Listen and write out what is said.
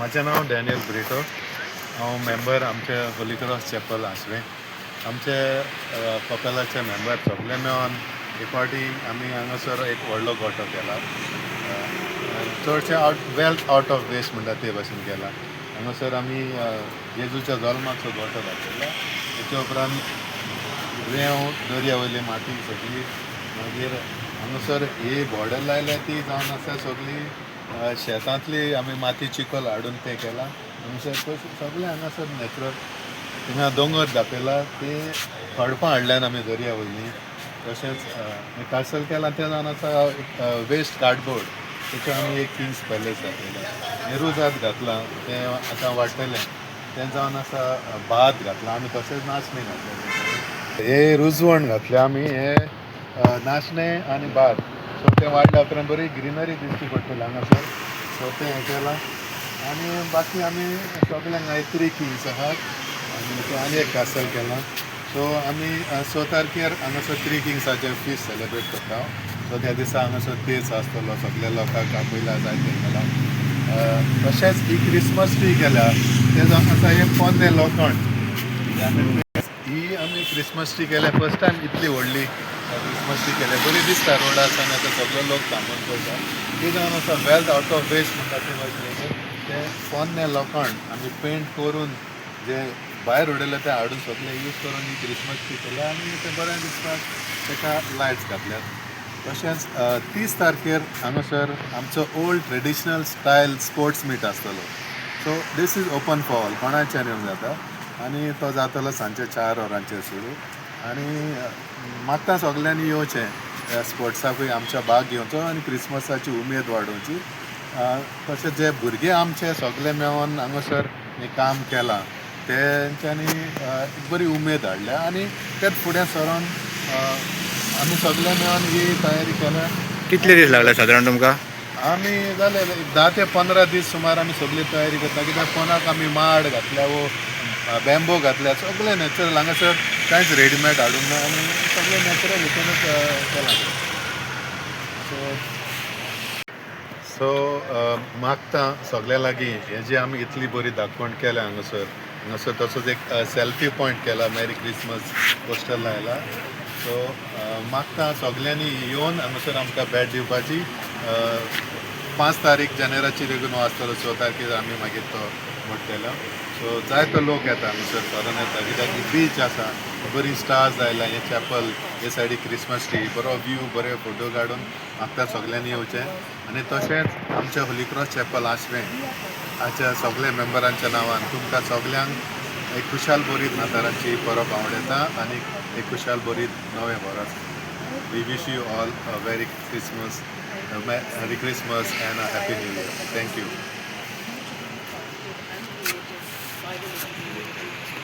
माझें नांव Daniel Brito. हांव member आमचे होली क्रॉस चॅपल आसवें। आमचे कपेलाचे मेंबर सगळे मेळोन एक फावटी आमी हांगासर एक व्हडलो गोठो केला। चडशे आउट ऑफ वेस्ट म्हणटा ते भाशेन केला। हांगासर आमी जेजूच्या जल्माचो गोठो घातलेलो। तेच्या उपरांत रेंव दर्यावयली माती सगळी, मागीर हांगासर ही बॉर्डर लायल्या ती जावन आसा सगळी शेतांतली आमी माती चिखल हाडून ते केला। हांगासर सगळे हांगासर नॅचरल थिंगा दोंगर दाखयला ती खडपां हाडल्यान आमी दर्यावयली। तशेंच कासल केला तें जावन आसा वेस्ट कार्डबोर्ड, तेचो आमी एक किंग्स पॅलेस घातलेलो। नेरुजात घातला तें आतां वाडटलें, तें जावन आसा बात घातला आमी, तशेंच नाचणे घातले। हे रुजवण घातले आमी, हे नाचणे आनी बात, सो तें वाडल्या उपरांत बरी ग्रिनरी दिसची पडटली हांगासर, सो तें हें केलां। आनी बाकी आमी सगळ्यांक 3 किंग्स आहात आनी एक कासल केलां। सो आमी 6 तारखेर हांगासर 3 किंग्साचे फीस्ट सेलेब्रेट करता। सो त्या दिसा हांगासर पेज आसतलो, सगळ्या लोकांक आपयला जाय ते मेळाक। तशेंच ही क्रिसमस ट्री केल्या, तें जावन आसा एक पोन्नें लोखंड। ही आमी क्रिसमस ट्री केल्या फर्स्ट टायम, इतली व्हडली क्रिसमस ट्री केल्या, बरी दिसता रोडार सावन येता सगळे लोक थांबून पळयता। ती जावन आसा वेल्थ आउट ऑफ वेस्ट म्हणटा ते भाशेन तें पोन्नें लोखंड आमी पेंट करून जे भायर उडयले ते हाडून सगळे यूज करून ही क्रिसमस ट्री केल्या आनी तें बरें दिसता, तेका लायट्स घातल्यात। तशेंच 30 तारखेर हांगासर आमचो old traditional style sports meet आसतलो। So this is open for all, कोणाच्यान येवंक जाता आनी तो जातलो सांजचे 4 वरांचेर सुरू। आनी मागता सगळ्यांनी येवचें स्पोर्ट्साकूय आमच्या भाग घेवचो आनी क्रिसमसाची उमेद वाडोवची। तशेंच जे भुरगे आमचे सगळे मेळोन हांगासर काम केलां तेंच्यांनी बरी उमेद हाडल्या आनी तेच फुडें सरोन आमी सगळे मेळोन ही तयारी केल्या। कितले दीस लागले सादारण तुमकां? आमी जाले 10 ते 15 दीस सुमार आमी सगळी तयारी करता, कित्याक कोणाक आमी माड घातल्या वो बॅम्बो घातल्या, सगळे नॅचरल, हांगासर कांयच रेडीमेड हाडूंक ना आनी सगळे नॅचरल हितूनच केलां। सो मागता सगळ्या लागीं हे जे आमी इतली बरी दाखोवण केल्या हांगासर तसोच एक सेल्फी पॉयंट केला, मॅरी क्रिसमस पोस्टर लायला। सो मागता सगळ्यांनी येवन हांगासर आमकां भेट दिवपाची। 5 तारीख जानेराची लेगून आसतलो, 6 तारखेर आमी मागीर तो मोडटलो। सो जायतो लोक येता हांगासर सरोन येता, कित्याक बीच आसा, बरी स्टार्स आयला, हे चॅपल, हे सायडीक क्रिसमस ट्री, बरो व्यू, बरे फोटो काडून मागता सगळ्यांनी येवचें। आनी तशेंच आमच्या होली क्रॉस चॅपल आसवें हाच्या सगळ्या मेंबरांच्या नांवान तुमकां सगळ्यांक एक खुशाल बरी नाताळांची परब आवडटा आनी एक खुशाल बरी नवें वर्स। We wish you all a very Christmas, Merry Christmas and a Happy New Year. Thank you.